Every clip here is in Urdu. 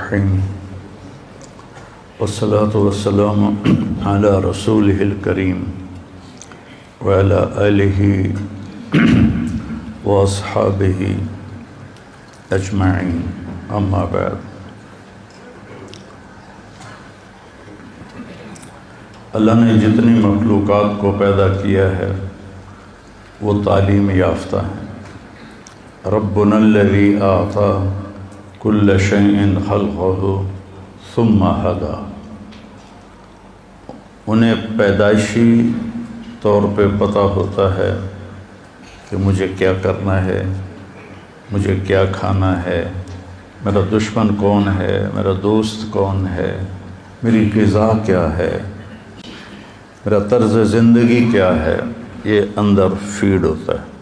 الرحیم والصلاة والسلام علی رسولہ الکریم وعلی آلہ واصحابہ اجمعین اما بعد۔ اللہ نے جتنی مخلوقات کو پیدا کیا ہے وہ تعلیم یافتہ ہیں۔ ربنا الذی اعطی کل شیء خلقہ ثم ہدی، انہیں پیدائشی طور پہ پتہ ہوتا ہے کہ مجھے کیا کرنا ہے، مجھے کیا کھانا ہے، میرا دشمن کون ہے، میرا دوست کون ہے، میری غذا کیا ہے، میرا طرز زندگی کیا ہے، یہ اندر فیڈ ہوتا ہے۔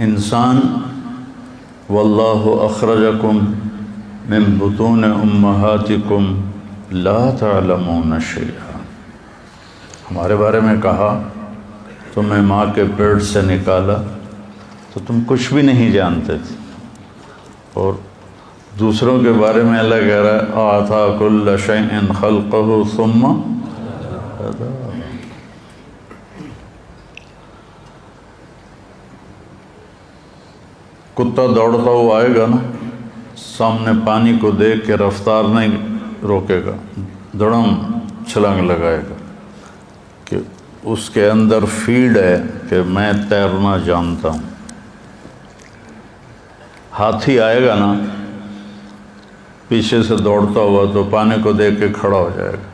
انسان واللہ اخرجکم من بطون امہاتکم لا تعلمون شیئا، ہمارے بارے میں کہا تمہیں ماں کے پیٹ سے نکالا تو تم کچھ بھی نہیں جانتے تھے، اور دوسروں کے بارے میں اللہ کہہ رہا ہے اعطی کل شیء خلقہ ثم ہدی۔ کتا دوڑتا ہوا آئے گا نا، سامنے پانی کو دیکھ کے رفتار نہیں روکے گا، دڑم چھلانگ لگائے گا کہ اس کے اندر فیڈ ہے کہ میں تیرنا جانتا ہوں۔ ہاتھی آئے گا نا پیچھے سے دوڑتا ہوا تو پانی کو دیکھ کے کھڑا ہو جائے گا،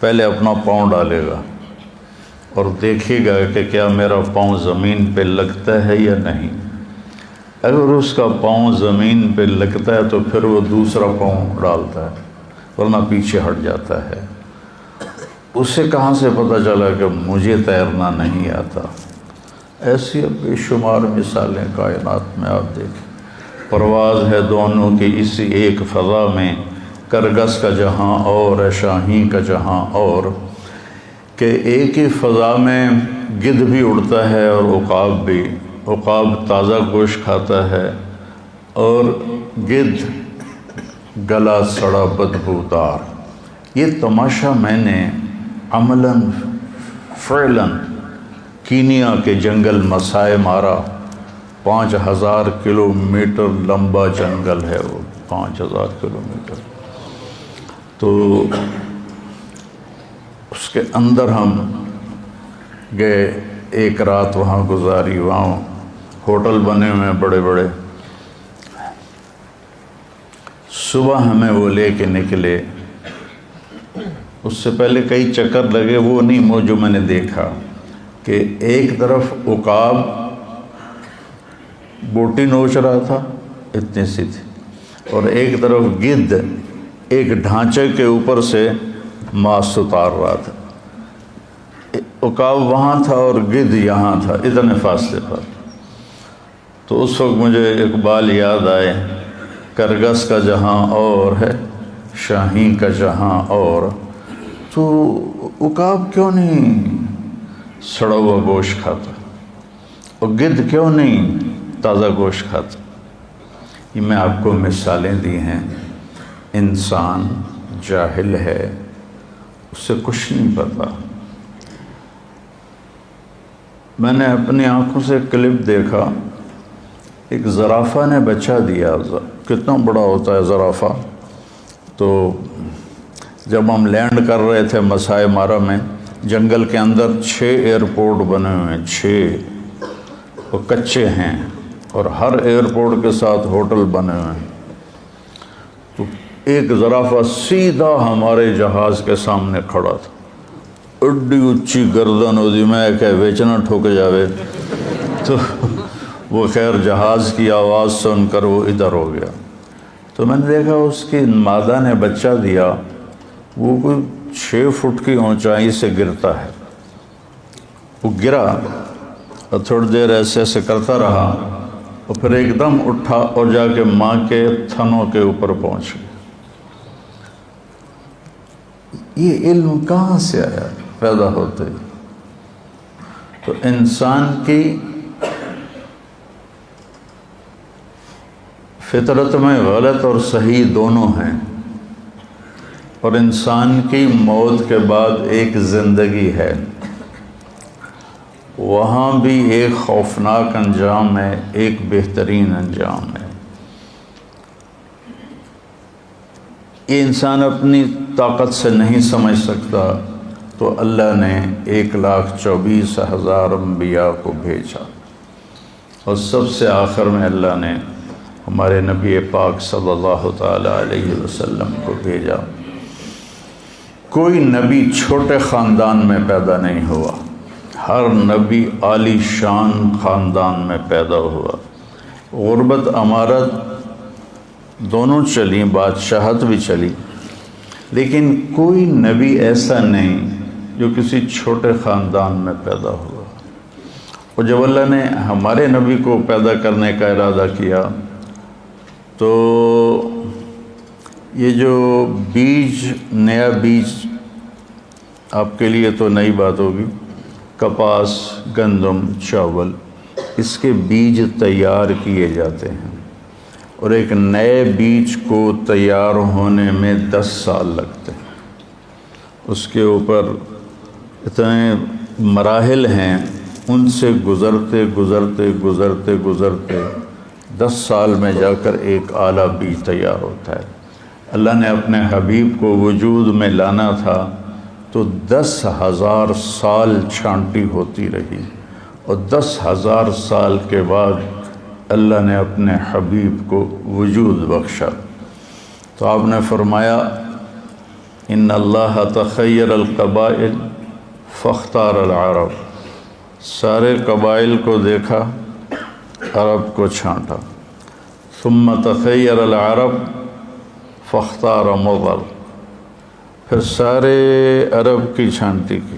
پہلے اپنا پاؤں ڈالے گا اور دیکھے گا کہ کیا میرا پاؤں زمین پہ لگتا ہے یا نہیں۔ اگر اس کا پاؤں زمین پہ لگتا ہے تو پھر وہ دوسرا پاؤں ڈالتا ہے، ورنہ پیچھے ہٹ جاتا ہے۔ اسے کہاں سے پتہ چلا کہ مجھے تیرنا نہیں آتا؟ ایسی بے شمار مثالیں کائنات میں آپ دیکھیں۔ پرواز ہے دونوں کی اسی ایک فضا میں، کرگس کا جہاں اور ہے شاہین کا جہاں اور، کہ ایک ہی فضا میں گدھ بھی اڑتا ہے اور عقاب بھی۔ عقاب تازہ گوشت کھاتا ہے اور گدھ گلا سڑا بدبودار۔ یہ تماشا میں نے عملاً فعلاً کینیا کے جنگل مسائے مارا۔ 5000 کلومیٹر لمبا جنگل ہے وہ، 5000 کلومیٹر۔ تو اس کے اندر ہم گئے، ایک رات وہاں گزاری، وہاں ہوٹل بنے ہوئے ہیں بڑے بڑے۔ صبح ہمیں وہ لے کے نکلے، اس سے پہلے کئی چکر لگے، وہ نہیں وہ جو میں نے دیکھا کہ ایک طرف عقاب بوٹی نوچ رہا تھا، اتنی سی تھی، اور ایک طرف گدھ ایک ڈھانچے کے اوپر سے ماس اتار رہا تھا۔ عقاب وہاں تھا اور گدھ یہاں تھا، اتنے فاصلے پر۔ تو اس وقت مجھے اقبال یاد آئے، کرگس کا جہاں اور ہے شاہین کا جہاں اور۔ تو عقاب کیوں نہیں سڑا ہوا گوشت کھاتا اور گدھ کیوں نہیں تازہ گوشت کھاتا؟ یہ میں آپ کو مثالیں دی ہیں۔ انسان جاہل ہے، اسے کچھ نہیں پتا۔ میں نے اپنی آنکھوں سے کلپ دیکھا، ایک زرافہ نے بچہ دیا۔ کتنا بڑا ہوتا ہے زرافہ؟ تو جب ہم لینڈ کر رہے تھے مسائے مارا میں، جنگل کے اندر 6 ایئرپورٹ بنے ہوئے ہیں، 6، وہ کچے ہیں، اور ہر ایئرپورٹ کے ساتھ ہوٹل بنے ہوئے ہیں۔ تو ایک زرافہ سیدھا ہمارے جہاز کے سامنے کھڑا تھا، اڈی اچھی گردن ہوتی، میں کہ بیچنا ٹھوک جاوے۔ تو وہ خیر جہاز کی آواز سن کر وہ ادھر ہو گیا۔ تو میں نے دیکھا اس کی مادہ نے بچہ دیا، وہ کوئی 6 فٹ کی اونچائی سے گرتا ہے۔ وہ گرا اور تھوڑی دیر ایسے ایسے کرتا رہا، اور پھر ایک دم اٹھا اور جا کے ماں کے تھنوں کے اوپر پہنچ گیا۔ یہ علم کہاں سے آیا پیدا ہوتے؟ تو انسان کی فطرت میں غلط اور صحیح دونوں ہیں، اور انسان کی موت کے بعد ایک زندگی ہے، وہاں بھی ایک خوفناک انجام ہے، ایک بہترین انجام ہے۔ یہ انسان اپنی طاقت سے نہیں سمجھ سکتا، تو اللہ نے 1,24,000 انبیاء کو بھیجا، اور سب سے آخر میں اللہ نے ہمارے نبی پاک صلی اللہ تعالی علیہ وسلم کو بھیجا۔ کوئی نبی چھوٹے خاندان میں پیدا نہیں ہوا، ہر نبی عالی شان خاندان میں پیدا ہوا۔ غربت امارت دونوں چلی، بادشاہت بھی چلی، لیکن کوئی نبی ایسا نہیں جو کسی چھوٹے خاندان میں پیدا ہوا۔ اور جب اللہ نے ہمارے نبی کو پیدا کرنے کا ارادہ کیا تو یہ جو بیج، نیا بیج آپ کے لیے تو نئی بات ہوگی، کپاس، گندم، چاول، اس کے بیج تیار کیے جاتے ہیں، اور ایک نئے بیج کو تیار ہونے میں 10 سال لگتے ہیں۔ اس کے اوپر اتنے مراحل ہیں، ان سے گزرتے گزرتے گزرتے گزرتے 10 سال میں جا کر ایک اعلیٰ بیج تیار ہوتا ہے۔ اللہ نے اپنے حبیب کو وجود میں لانا تھا تو 10,000 سال چھانٹی ہوتی رہی، اور 10,000 سال کے بعد اللہ نے اپنے حبیب کو وجود بخشا۔ تو آپ نے فرمایا ان اللہ تخیر القبائل فاختار العرب، سارے قبائل کو دیکھا، عرب کو چھانٹا۔ ثم تخیر العرب فاختار مضر، پھر سارے عرب کی چھانٹی کی،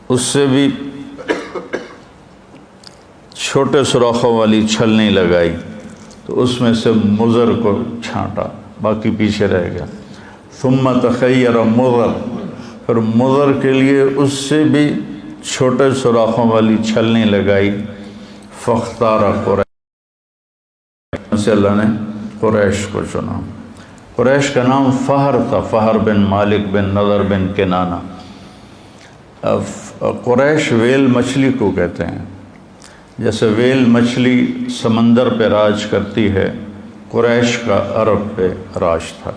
اس سے بھی چھوٹے سوراخوں والی چھلنی لگائی، تو اس میں سے مضر کو چھانٹا، باقی پیچھے رہ گیا۔ ثم تخیر مضر، پھر مضر کے لیے اس سے بھی چھوٹے سوراخوں والی چھلنی لگائی، فاختار قریش، سے اللہ نے قریش کو چنا۔ قریش کا نام فہر تھا، فہر بن مالک بن نضر بن کنانہ۔ قریش ویل مچھلی کو کہتے ہیں، جیسے ویل مچھلی سمندر پہ راج کرتی ہے، قریش کا عرب پہ راج تھا۔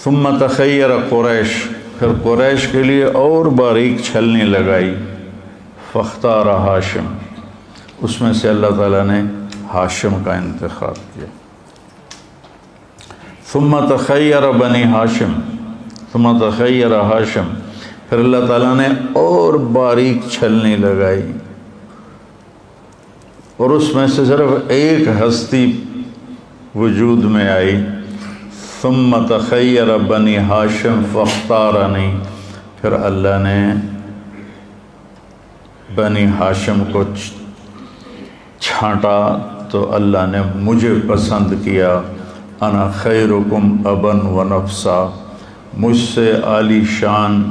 ثم تخیر قریش، پھر قریش کے لیے اور باریک چھلنی لگائی، فاختار ہاشم، اس میں سے اللہ تعالیٰ نے ہاشم کا انتخاب کیا۔ ثم تخیر بنی ہاشم، ثم تخیر ہاشم، پھر اللہ تعالیٰ نے اور باریک چھلنی لگائی، اور اس میں سے صرف ایک ہستی وجود میں آئی۔ ثم تخیر بنی ہاشم فاختارنی، پھر اللہ نے بنی ہاشم کو چھانٹا تو اللہ نے مجھے پسند کیا۔ انا خیرکم ابا و نفسا، مجھ سے عالی شان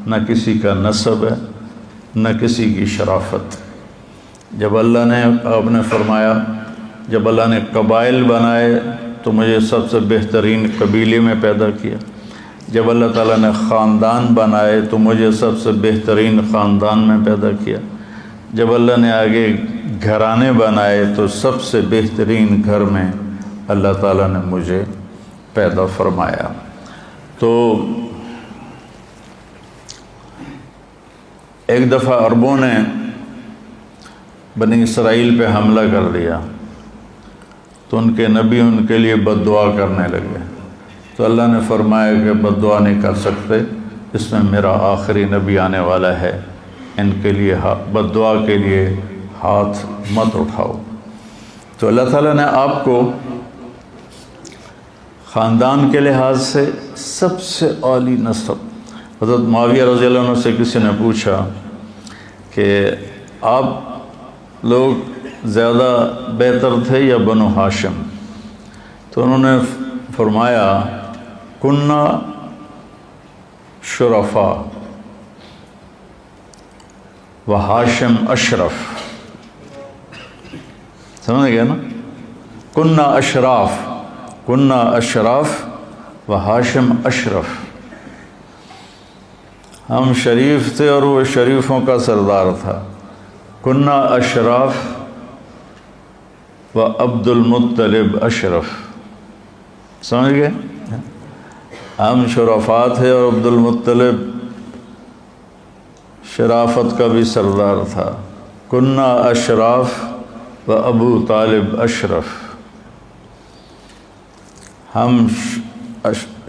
نہ کسی کا نسب ہے نہ کسی کی شرافت۔ جب اللہ نے، آپ نے فرمایا جب اللہ نے قبائل بنائے تو مجھے سب سے بہترین قبیلے میں پیدا کیا، جب اللہ تعالیٰ نے خاندان بنائے تو مجھے سب سے بہترین خاندان میں پیدا کیا، جب اللہ نے آگے گھرانے بنائے تو سب سے بہترین گھر میں اللہ تعالیٰ نے مجھے پیدا فرمایا۔ تو ایک دفعہ عربوں نے بنی اسرائیل پہ حملہ کر دیا تو ان کے نبی ان کے لیے بد دعا کرنے لگے، تو اللہ نے فرمایا کہ بد دعا نہیں کر سکتے، اس میں میرا آخری نبی آنے والا ہے، ان کے لیے بد دعا کے لیے ہاتھ مت اٹھاؤ۔ تو اللہ تعالیٰ نے آپ کو خاندان کے لحاظ سے سب سے عالی نسب، حضرت معاویہ رضی اللہ عنہ سے کسی نے پوچھا کہ آپ لوگ زیادہ بہتر تھے یا بنو ہاشم؟ تو انہوں نے فرمایا کننا شرفا و ہاشم اشرف۔ سمجھ گیا نا؟ کننا اشراف و ہاشم اشرف، ہم شریف تھے اور وہ شریفوں کا سردار تھا۔ کننا اشراف و عبد المطلب اشرف، سمجھ گئے؟ ہم شرفاء تھے اور عبد المطلب شرافت کا بھی سردار تھا۔ کننا اشراف و ابو طالب اشرف، ہم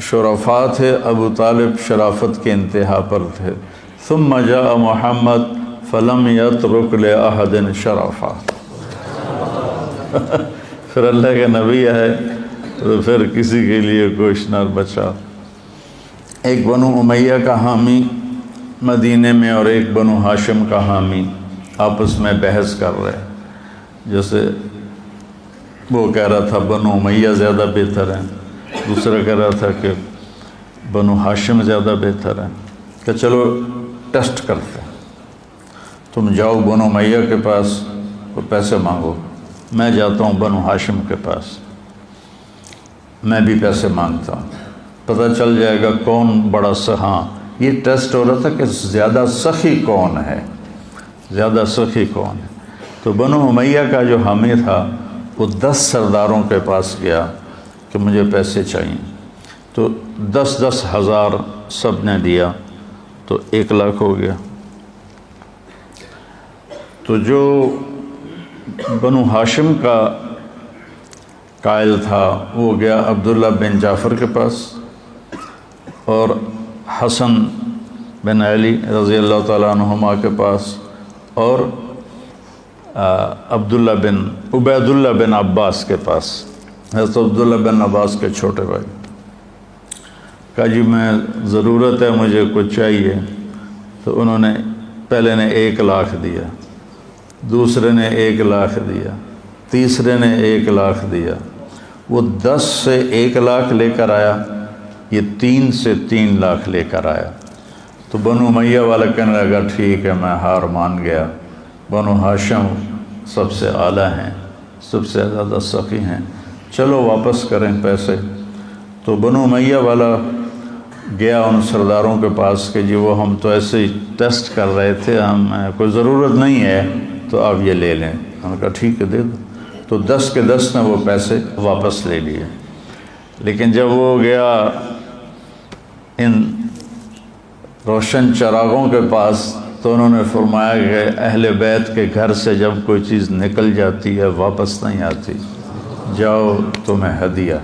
شرفاء تھے، ابو طالب شرافت کے انتہا پر تھے۔ ثم جاء محمد فلم یترک لأحد شرفا، پھر اللہ کے نبی آئے تو پھر کسی کے لیے کچھ نہ بچا۔ ایک بنو امیہ کا حامی مدینے میں اور ایک بنو ہاشم کا حامی آپس میں بحث کر رہے، جیسے وہ کہہ رہا تھا بنو امیہ زیادہ بہتر ہیں، دوسرا کہہ رہا تھا کہ بنو ہاشم زیادہ بہتر ہیں، کہ چلو ٹیسٹ کرتے ہیں، تم جاؤ بنو امیہ کے پاس اور پیسے مانگو، میں جاتا ہوں بنو ہاشم کے پاس، میں بھی پیسے مانگتا ہوں، پتہ چل جائے گا کون بڑا ہاں یہ ٹیسٹ ہو رہا تھا کہ زیادہ سخی کون ہے، زیادہ سخی کون ہے۔ تو بنو امیہ کا جو حامی تھا وہ 10 سرداروں کے پاس گیا کہ مجھے پیسے چاہیے، تو 10 ہزار سب نے دیا تو 1 لاکھ ہو گیا۔ تو جو بنو ہاشم کا قائل تھا وہ گیا عبداللہ بن جعفر کے پاس اور حسن بن علی رضی اللہ تعالیٰ عنہما کے پاس اور عبید اللہ بن عباس کے پاس، حضرت عبداللہ بن عباس کے چھوٹے بھائی، کہا جی میں ضرورت ہے، مجھے کچھ چاہیے۔ تو انہوں نے پہلے نے 1 لاکھ دیا، دوسرے نے 1 لاکھ دیا، تیسرے نے 1 لاکھ دیا، وہ 10 سے 1 لاکھ لے کر آیا، یہ 3 سے 3 لاکھ لے کر آیا۔ تو بنو امیہ والا کہنے لگا ٹھیک ہے میں ہار مان گیا، بنو ہاشم سب سے اعلیٰ ہیں، سب سے زیادہ سخی ہیں، چلو واپس کریں پیسے۔ تو بنو امیہ والا گیا ان سرداروں کے پاس کہ جی وہ ہم تو ایسے ہی ٹیسٹ کر رہے تھے، ہم کوئی ضرورت نہیں ہے تو آپ یہ لے لیں۔ ہم نے کہا ٹھیک ہے دے دو۔ تو 10 کے 10 نے وہ پیسے واپس لے لیے۔ لیکن جب وہ گیا ان روشن چراغوں کے پاس تو انہوں نے فرمایا کہ اہل بیت کے گھر سے جب کوئی چیز نکل جاتی ہے واپس نہیں آتی، جاؤ تمہیں ہدیہ۔